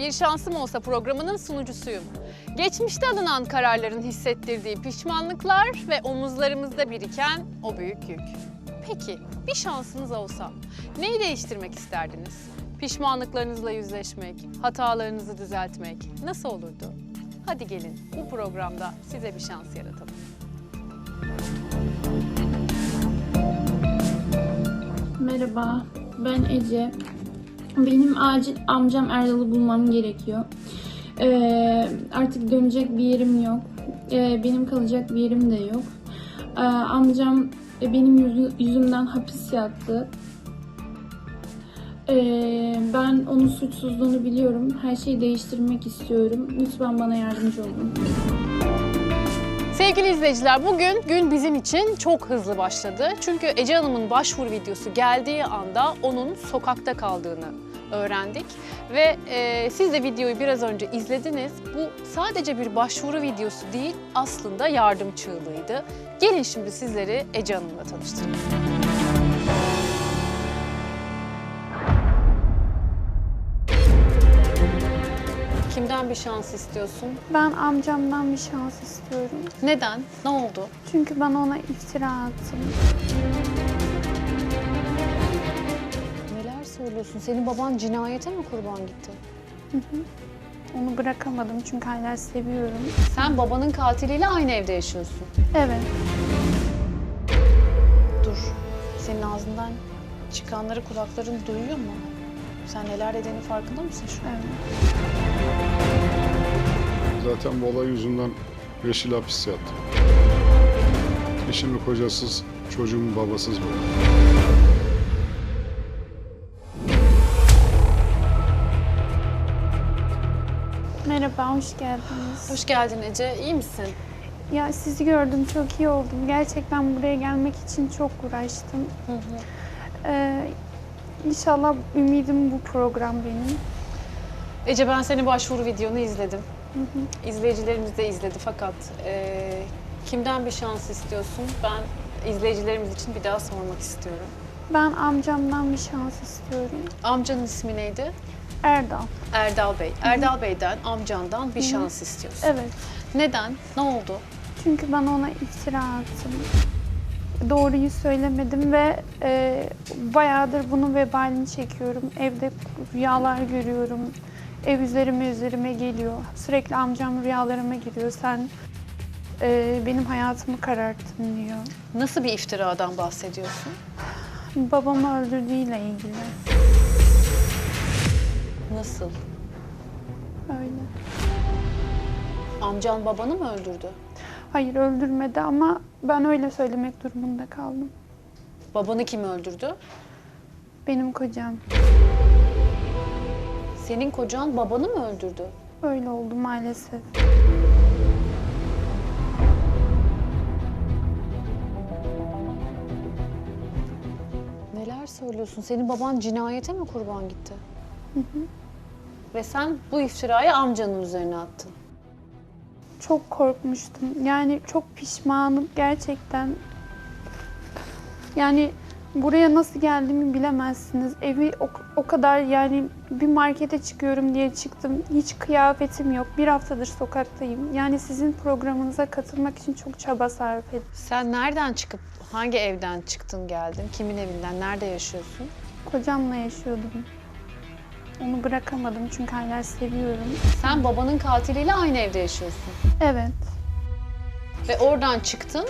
Bir Şansım Olsa programının sunucusuyum. Geçmişte alınan kararların hissettirdiği pişmanlıklar ve omuzlarımızda biriken o büyük yük. Peki bir şansınız olsa neyi değiştirmek isterdiniz? Pişmanlıklarınızla yüzleşmek, hatalarınızı düzeltmek nasıl olurdu? Hadi gelin bu programda size bir şans yaratalım. Merhaba, ben Ece. Benim acil amcam Erdal'ı bulmam gerekiyor. Artık dönecek bir yerim yok. Benim kalacak bir yerim de yok. Amcam benim yüzümden hapis yattı. Ben onun suçsuzluğunu biliyorum. Her şeyi değiştirmek istiyorum. Lütfen bana yardımcı olun. Sevgili izleyiciler, bugün gün bizim için çok hızlı başladı. Çünkü Ece Hanım'ın başvuru videosu geldiği anda onun sokakta kaldığını öğrendik. Ve siz de videoyu biraz önce izlediniz. Bu sadece bir başvuru videosu değil, aslında yardım çığlığıydı. Gelin şimdi sizleri Ece Hanım'la tanıştırayım. Kimden bir şans istiyorsun? Ben amcamdan bir şans istiyorum. Neden? Ne oldu? Çünkü ben ona iftira attım. Neler söylüyorsun? Senin baban cinayete mi kurban gitti? Onu bırakamadım çünkü hala seviyorum. Sen babanın katiliyle aynı evde yaşıyorsun. Evet. Dur. Senin ağzından çıkanları kulakların duyuyor mu? Sen neler dediğinin farkında mısın şu an? Evet. Zaten bu olay yüzünden 5 yıl hapis yattım. Eşim kocasız, çocuğum babasız böyle. Merhaba, hoş geldiniz. Hoş geldin Ece. İyi misin? Ya sizi gördüm, çok iyi oldum. Gerçekten buraya gelmek için çok uğraştım. İnşallah ümidim bu program benim. Ece, ben senin başvuru videonu izledim. İzleyicilerimiz de izledi fakat kimden bir şans istiyorsun? Ben izleyicilerimiz için bir daha sormak istiyorum. Ben amcamdan bir şans istiyorum. Amcanın ismi neydi? Erdal. Erdal Bey. Erdal Bey'den, amcandan bir şans istiyorsun. Evet. Neden? Ne oldu? Çünkü ben ona iftira attım. Doğruyu söylemedim ve bayağıdır bunun vebalini çekiyorum. Evde rüyalar görüyorum. Ev üzerime geliyor. Sürekli amcam rüyalarıma giriyor. Sen benim hayatımı kararttın diyor. Nasıl bir iftiradan bahsediyorsun? Babamı öldürdüğüyle ilgili. Nasıl? Öyle. Amcan babanı mı öldürdü? Hayır, öldürmedi ama ben öyle söylemek durumunda kaldım. Babanı kim öldürdü? Benim kocam. Senin kocan babanı mı öldürdü? Öyle oldu maalesef. Neler söylüyorsun? Senin baban cinayete mi kurban gitti? Ve sen bu iftirayı amcanın üzerine attın. Çok korkmuştum. Yani çok pişmanım gerçekten. Yani buraya nasıl geldiğimi bilemezsiniz. Evi o kadar, yani bir markete çıkıyorum diye çıktım. Hiç kıyafetim yok. Bir haftadır sokaktayım. Yani sizin programınıza katılmak için çok çaba sarf ettim. Sen nereden çıkıp, hangi evden çıktın geldin? Kimin evinden, nerede yaşıyorsun? Kocamla yaşıyordum. Onu bırakamadım çünkü hala seviyorum. Sen babanın katiliyle aynı evde yaşıyorsun. Evet. Ve oradan çıktın,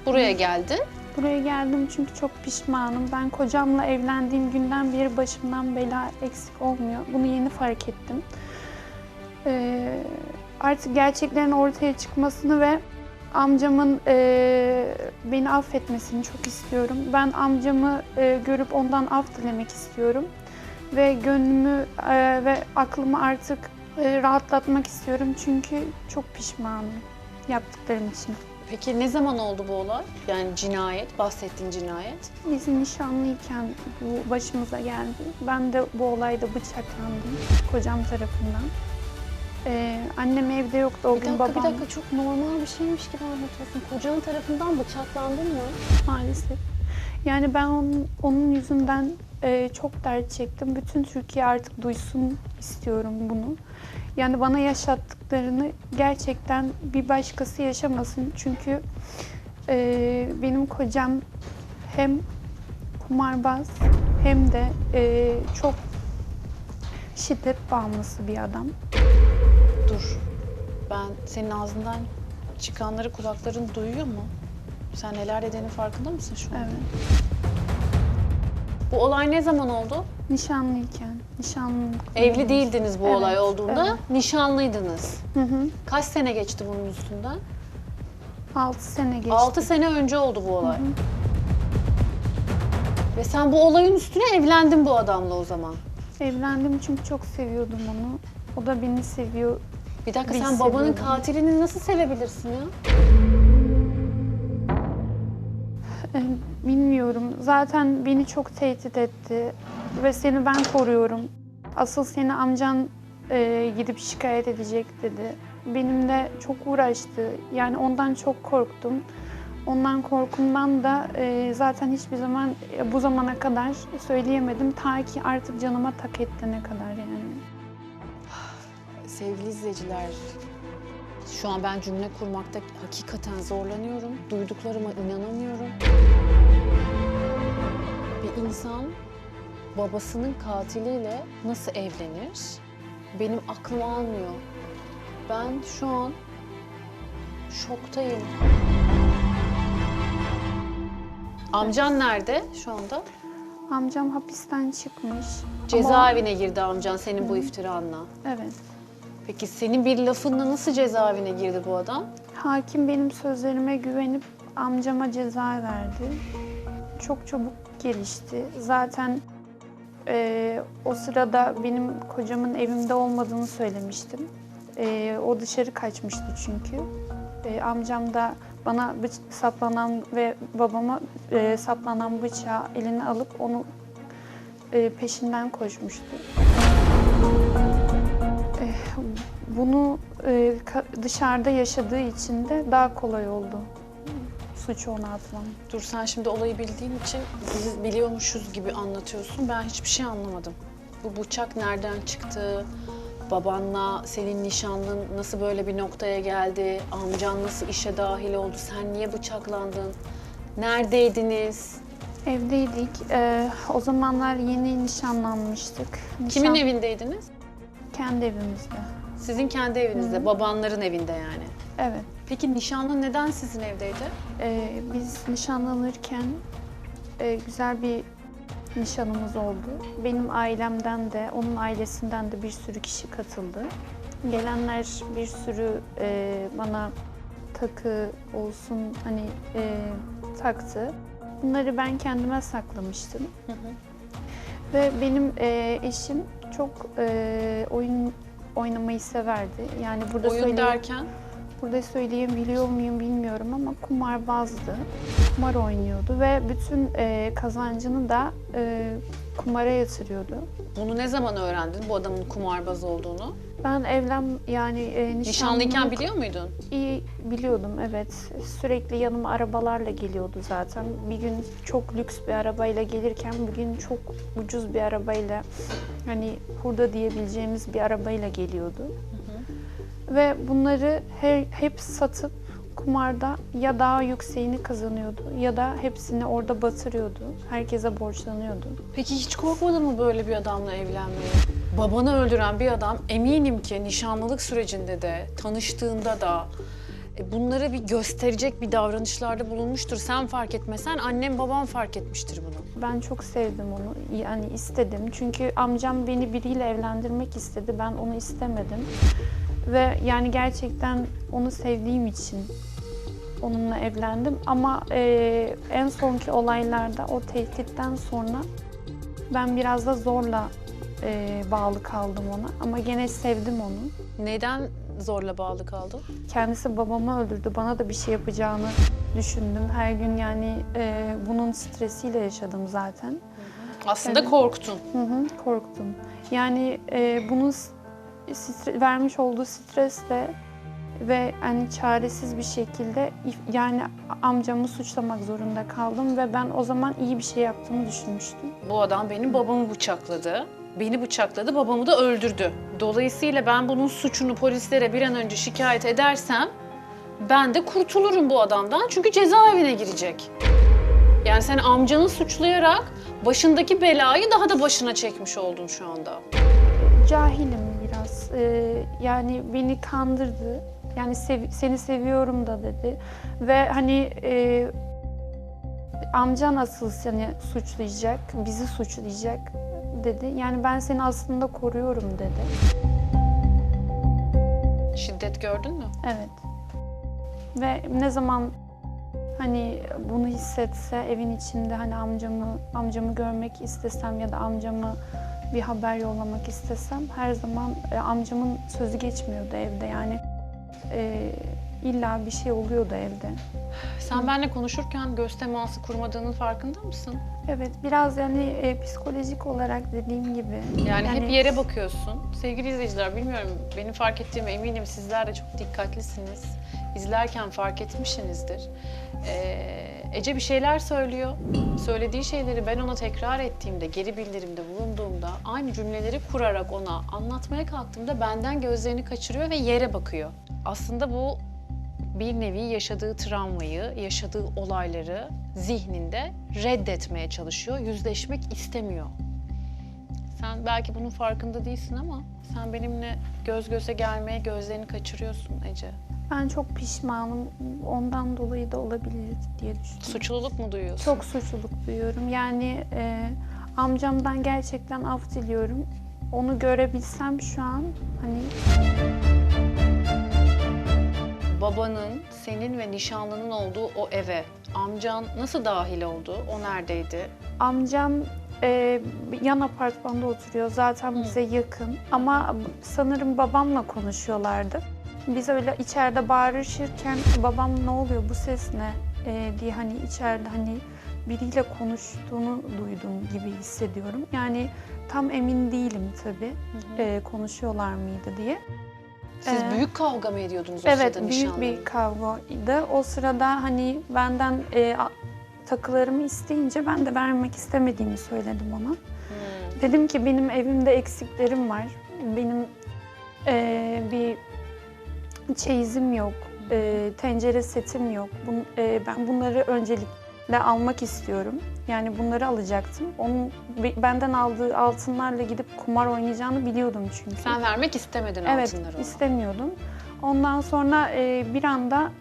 buraya geldin. Buraya geldim çünkü çok pişmanım. Ben kocamla evlendiğim günden beri başımdan bela eksik olmuyor. Bunu yeni fark ettim. Artık gerçeklerin ortaya çıkmasını ve amcamın beni affetmesini çok istiyorum. Ben amcamı görüp ondan af dilemek istiyorum. Ve gönlümü ve aklımı artık rahatlatmak istiyorum. Çünkü çok pişmanım yaptıklarım için. Peki ne zaman oldu bu olay? Yani cinayet, bahsettiğin cinayet. Biz nişanlıyken bu başımıza geldi. Ben de bu olayda bıçaklandım kocam tarafından. Annem evde yoktu o gün, babam. Bir dakika, çok normal bir şeymiş gibi anlatıyorsun. Kocanın tarafından bıçaklandın mı? Maalesef. Yani ben onun yüzünden çok dert çektim. Bütün Türkiye artık duysun istiyorum bunu. Yani bana yaşattıklarını gerçekten bir başkası yaşamasın. Çünkü benim kocam hem kumarbaz hem de çok şiddet bağımlısı bir adam. Dur. Ben senin ağzından çıkanları kulakların duyuyor mu? Sen neler dediğinin farkında mısın şu an? Evet. Bu olay ne zaman oldu? Nişanlıyken, Evli değildiniz bu Evet, olay olduğunda. evet. Nişanlıydınız. Hı hı. Kaç sene geçti bunun üstünden? 6 sene geçti. 6 sene önce oldu bu olay. Ve sen bu olayın üstüne evlendin bu adamla o zaman. Evlendim çünkü çok seviyordum onu. O da beni seviyor. Bir dakika, Biz sen babanın seviyordum. katilini nasıl sevebilirsin ya? Bilmiyorum. Zaten beni çok tehdit etti. Ve seni ben koruyorum. Asıl seni amcan gidip şikayet edecek dedi. Benimle çok uğraştı. Yani ondan çok korktum. Ondan korkumdan da zaten hiçbir zaman bu zamana kadar söyleyemedim. Ta ki artık canıma tak ettiğine kadar yani. Sevgili izleyiciler, şu an ben cümle kurmakta hakikaten zorlanıyorum. Duyduklarıma inanamıyorum. Bir insan babasının katiliyle nasıl evlenir? Benim aklım almıyor. Ben şu an şoktayım. Amcan nerede şu anda? Amcam hapisten çıkmış. Cezaevine girdi amcan senin bu iftiranla. Evet. Peki senin bir lafınla nasıl cezaevine girdi bu adam? Hakim benim sözlerime güvenip amcama ceza verdi. Çok çabuk gelişti. Zaten o sırada benim kocamın evimde olmadığını söylemiştim. O dışarı kaçmıştı çünkü. Amcam da bana saplanan ve babama saplanan bıçağı eline alıp onu peşinden koşmuştu. Bunu dışarıda yaşadığı için de daha kolay oldu suçu ona atmam. Dur, sen şimdi olayı bildiğin için biz biliyormuşuz gibi anlatıyorsun. Ben hiçbir şey anlamadım. Bu bıçak nereden çıktı? Babanla senin nişanlın nasıl böyle bir noktaya geldi? Amcan nasıl işe dahil oldu? Sen niye bıçaklandın? Neredeydiniz? Evdeydik. O zamanlar yeni nişanlanmıştık. Kimin evindeydiniz? Kendi evimizde. Sizin kendi evinizde, babanların evinde yani. Evet. Peki nişanlın neden sizin evdeydi? Biz nişanlanırken güzel bir nişanımız oldu. Benim ailemden de, onun ailesinden de bir sürü kişi katıldı. Gelenler bir sürü bana takı olsun hani taktı. Bunları ben kendime saklamıştım. Ve benim eşim çok oyun oynamayı severdi. Yani burada Oyun derken? Burada söyleyebiliyor muyum bilmiyorum ama kumarbazdı. Kumar oynuyordu ve bütün kazancını da kumara yatırıyordu. Bunu ne zaman öğrendin bu adamın kumarbaz olduğunu? Ben Nişanlıyken biliyor muydun? İyi biliyordum, evet. Sürekli yanıma arabalarla geliyordu zaten. Bir gün çok lüks bir arabayla gelirken bir gün çok ucuz bir arabayla, hani hurda diyebileceğimiz bir arabayla geliyordu. Ve bunları hep satıp kumarda ya daha yükseğini kazanıyordu ya da hepsini orada batırıyordu. Herkese borçlanıyordu. Peki hiç korkmadın mı böyle bir adamla evlenmeye? Babanı öldüren bir adam eminim ki nişanlılık sürecinde de, tanıştığında da bunları bir gösterecek bir davranışlarda bulunmuştur. Sen fark etmesen annem babam fark etmiştir bunu. Ben çok sevdim onu. Yani istedim. Çünkü amcam beni biriyle evlendirmek istedi. Ben onu istemedim. Ve yani gerçekten onu sevdiğim için onunla evlendim. Ama en sonki olaylarda o tehditten sonra ben biraz da zorla bağlı kaldım ona. Ama gene sevdim onu. Neden zorla bağlı kaldın? Kendisi babamı öldürdü. Bana da bir şey yapacağını düşündüm. Her gün yani bunun stresiyle yaşadım zaten. Aslında Evet. korktun. Hı hı, korktum. Yani bunun vermiş olduğu stresle ve hani çaresiz bir şekilde yani amcamı suçlamak zorunda kaldım ve ben o zaman iyi bir şey yaptığımı düşünmüştüm. Bu adam benim babamı bıçakladı. Beni bıçakladı, babamı da öldürdü. Dolayısıyla ben bunun suçunu polislere bir an önce şikayet edersem ben de kurtulurum bu adamdan çünkü cezaevine girecek. Yani sen amcanı suçlayarak başındaki belayı daha da başına çekmiş oldun şu anda. Cahilim biraz. Yani beni kandırdı. Yani seni seviyorum da dedi. Ve hani amcan asıl seni suçlayacak, bizi suçlayacak dedi. Yani ben seni aslında koruyorum dedi. Şiddet gördün mü? Evet. Ve ne zaman hani bunu hissetse evin içinde hani amcamı görmek istesem ya da amcamı bir haber yollamak istesem her zaman amcamın sözü geçmiyordu evde yani illa bir şey oluyordu evde. Sen benimle konuşurken göz teması kurmadığının farkında mısın? Evet biraz yani psikolojik olarak dediğim gibi. Yani hep yere bakıyorsun. Sevgili izleyiciler bilmiyorum benim fark ettiğime eminim sizler de çok dikkatlisiniz. İzlerken fark etmişsinizdir. Ece bir şeyler söylüyor. Söylediği şeyleri ben ona tekrar ettiğimde, geri bildirimde bulunduğumda aynı cümleleri kurarak ona anlatmaya kalktığımda benden gözlerini kaçırıyor ve yere bakıyor. Aslında bu bir nevi yaşadığı travmayı, yaşadığı olayları zihninde reddetmeye çalışıyor, yüzleşmek istemiyor. Sen belki bunun farkında değilsin ama sen benimle göz göze gelmeye gözlerini kaçırıyorsun Ece. Ben çok pişmanım. Ondan dolayı da olabilir diye düşünüyorum. Suçluluk mu duyuyorsun? Çok suçluluk duyuyorum. Yani amcamdan gerçekten af diliyorum. Onu görebilsem şu an hani... Babanın, senin ve nişanlının olduğu o eve amcan nasıl dahil oldu? O neredeydi? Amcam yan apartmanda oturuyor. Zaten bize yakın. Ama sanırım babamla konuşuyorlardı. Biz öyle içeride bağırışırken babam ne oluyor bu ses ne diye hani içeride hani biriyle konuştuğunu duydum gibi hissediyorum. Yani tam emin değilim tabii konuşuyorlar mıydı diye. Siz büyük kavga mı ediyordunuz o sırada Evet, büyük nişanlınla? bir kavgaydı. O sırada hani benden takılarımı isteyince ben de vermek istemediğimi söyledim ona. Dedim ki benim evimde eksiklerim var. Benim bir çeyizim yok, tencere setim yok. Ben bunları öncelikle almak istiyorum. Yani bunları alacaktım. Onun benden aldığı altınlarla gidip kumar oynayacağını biliyordum çünkü. Sen vermek istemedin Evet, altınları ona. istemiyordum. Ondan sonra bir anda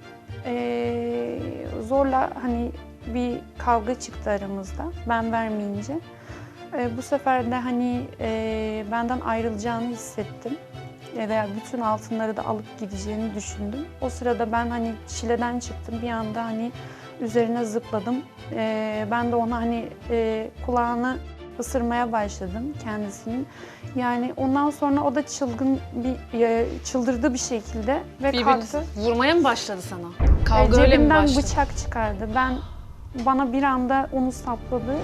zorla hani bir kavga çıktı aramızda ben vermeyince. Bu sefer de hani benden ayrılacağını hissettim. Veya bütün altınları da alıp gideceğini düşündüm. O sırada ben hani çileden çıktım. Bir anda hani üzerine zıpladım. Ben de ona hani kulağını ısırmaya başladım kendisinin. Yani ondan sonra o da çıldırdı bir şekilde ve Birbirinizi kalktı. vurmaya mı başladı sana? Kavga öyle mi Cebinden başladı? bıçak çıkardı. Bana bir anda onu sapladı.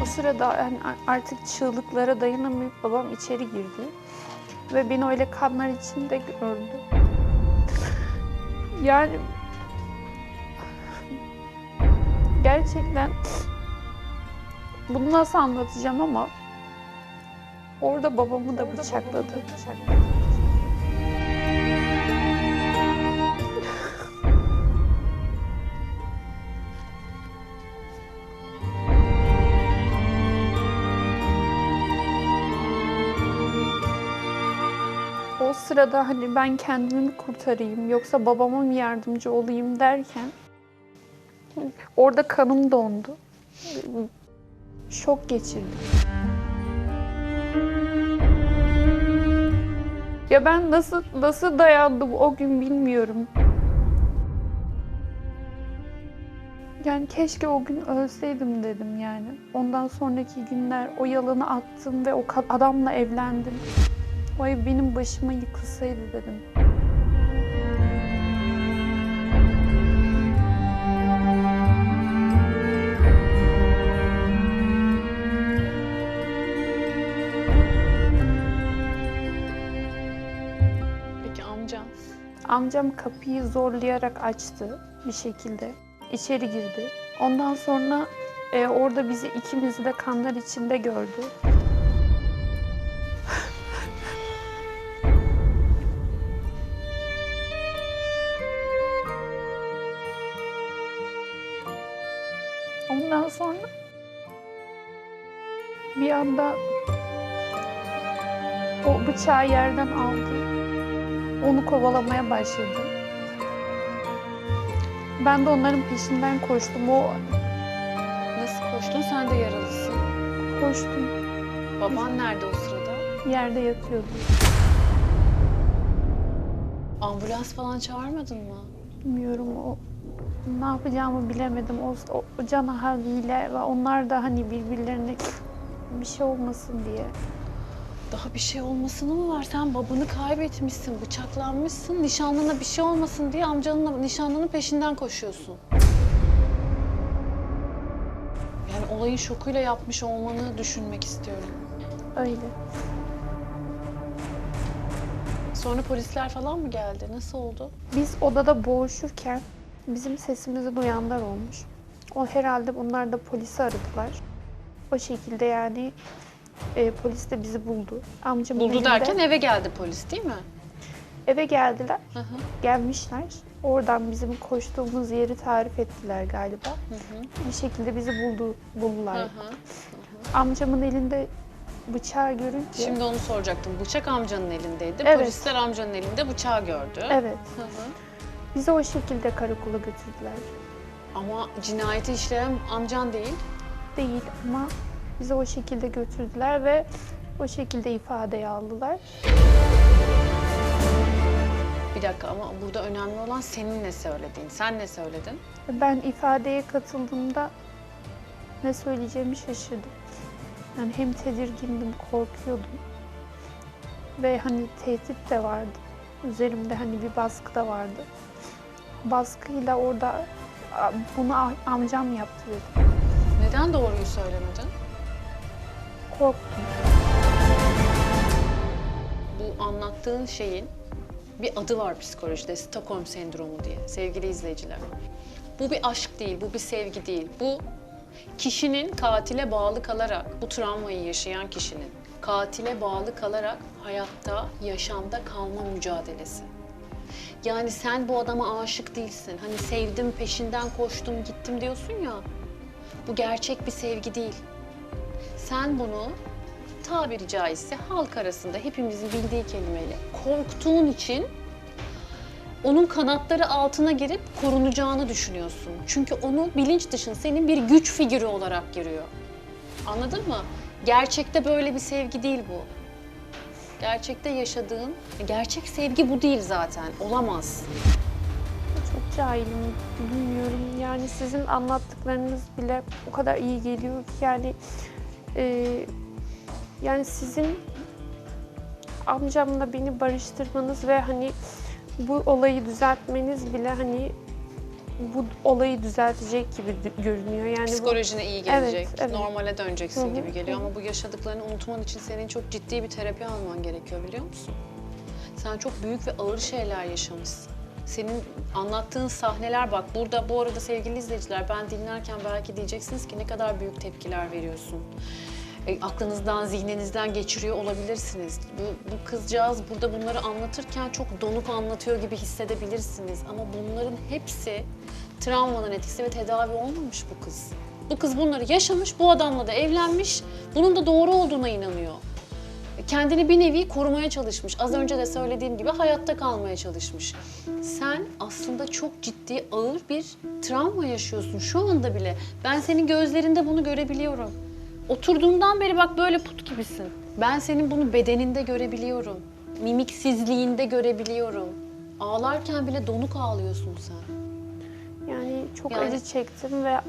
O sırada yani artık çığlıklara dayanamayıp babam içeri girdi. Ve beni öyle kanlar içinde gördü. Yani gerçekten bunu nasıl anlatacağım ama orada babamı da bıçakladı. O sırada hani ben kendimi mi kurtarayım yoksa babama mı yardımcı olayım derken orada kanım dondu. Şok geçirdim. Ya ben nasıl dayandım o gün bilmiyorum. Yani keşke o gün ölseydim dedim yani. Ondan sonraki günler o yalanı attım ve o adamla evlendim. O ev benim başıma yıkılsaydı dedim. Amcam kapıyı zorlayarak açtı bir şekilde. İçeri girdi. Ondan sonra orada bizi ikimizi de kanlar içinde gördü. Ondan sonra bir anda o bıçağı yerden aldı. Onu kovalamaya başladı. Ben de onların peşinden koştum. Nasıl koştun? Sen de yaralısın. Koştum. Baban nerede o sırada? Yerde yatıyordu. Ambulans falan çağırmadın mı? Bilmiyorum ne yapacağımı bilemedim. O can haliyle ve onlar da hani birbirlerine bir şey olmasın diye. Daha bir şey olmasını mı var? Sen babanı kaybetmişsin, bıçaklanmışsın. Nişanlına bir şey olmasın diye amcanın nişanlının peşinden koşuyorsun. Yani olayın şokuyla yapmış olmanı düşünmek istiyorum. Öyle. Sonra polisler falan mı geldi? Nasıl oldu? Biz odada boğuşurken bizim sesimizi duyanlar olmuş. O herhalde bunlar da polisi aradılar. O şekilde yani polis de bizi buldu. Amcamın Buldu elinde- derken eve geldi polis değil mi? eve geldiler. Hı hı. Gelmişler. Oradan bizim koştuğumuz yeri tarif ettiler galiba. Hı hı. Bir şekilde bizi buldular. Hı hı. Amcamın elinde bıçağı görünce... Şimdi onu soracaktım. Bıçak amcanın elindeydi. Evet. Polisler amcanın elinde bıçağı gördü. Evet. Hı hı. Bizi o şekilde karakola götürdüler. Ama cinayeti işleyen amcan değil. Değil ama bizi o şekilde götürdüler ve o şekilde ifadeye aldılar. Bir dakika ama burada önemli olan senin ne söylediğin. Sen ne söyledin? Ben ifadeye katıldığımda ne söyleyeceğimi şaşırdım. Yani hem tedirgindim, korkuyordum. Ve hani tehdit de vardı. Üzerimde hani bir baskı da vardı. Baskıyla orada bunu amcam yaptı dedim. Neden doğruyu söylemedin? Korktum. Bu anlattığın şeyin bir adı var psikolojide, Stockholm sendromu diye sevgili izleyiciler. Bu bir aşk değil, bu bir sevgi değil. Bu kişinin katile bağlı kalarak, bu travmayı yaşayan kişinin katile bağlı kalarak hayatta, yaşamda kalma mücadelesi. Yani sen bu adama aşık değilsin. Hani sevdim, peşinden koştum, gittim diyorsun ya. Bu gerçek bir sevgi değil. Sen bunu tabiri caizse halk arasında hepimizin bildiği kelimeyle korktuğun için onun kanatları altına girip korunacağını düşünüyorsun. Çünkü onu bilinç dışın senin bir güç figürü olarak görüyor. Anladın mı? Gerçekte böyle bir sevgi değil bu. Gerçekte yaşadığın, gerçek sevgi bu değil zaten. Olamaz. Çok cahilim, bilmiyorum. Yani sizin anlattıklarınız bile o kadar iyi geliyor ki yani sizin amcamla beni barıştırmanız ve hani bu olayı düzeltmeniz bile hani bu olayı düzeltecek gibi görünüyor. Yani Psikolojine iyi gelecek, Evet, evet. normale döneceksin Hı hı, gibi geliyor hı hı. ama bu yaşadıklarını unutman için senin çok ciddi bir terapi alman gerekiyor biliyor musun? Sen çok büyük ve ağır şeyler yaşamışsın. Senin anlattığın sahneler bak burada bu arada sevgili izleyiciler ben dinlerken belki diyeceksiniz ki ne kadar büyük tepkiler veriyorsun. Aklınızdan, zihninizden geçiriyor olabilirsiniz. Bu kızcağız burada bunları anlatırken çok donuk anlatıyor gibi hissedebilirsiniz. Ama bunların hepsi travmanın etkisi ve tedavi olmamış bu kız. Bu kız bunları yaşamış, bu adamla da evlenmiş. Bunun da doğru olduğuna inanıyor. Kendini bir nevi korumaya çalışmış. Az önce de söylediğim gibi hayatta kalmaya çalışmış. Sen aslında çok ciddi, ağır bir travma yaşıyorsun şu anda bile. Ben senin gözlerinde bunu görebiliyorum. Oturduğundan beri bak böyle put gibisin. Ben senin bunu bedeninde görebiliyorum. Mimiksizliğinde görebiliyorum. Ağlarken bile donuk ağlıyorsun sen. Yani çok Yani- acı çektim ve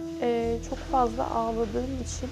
çok fazla ağladığım için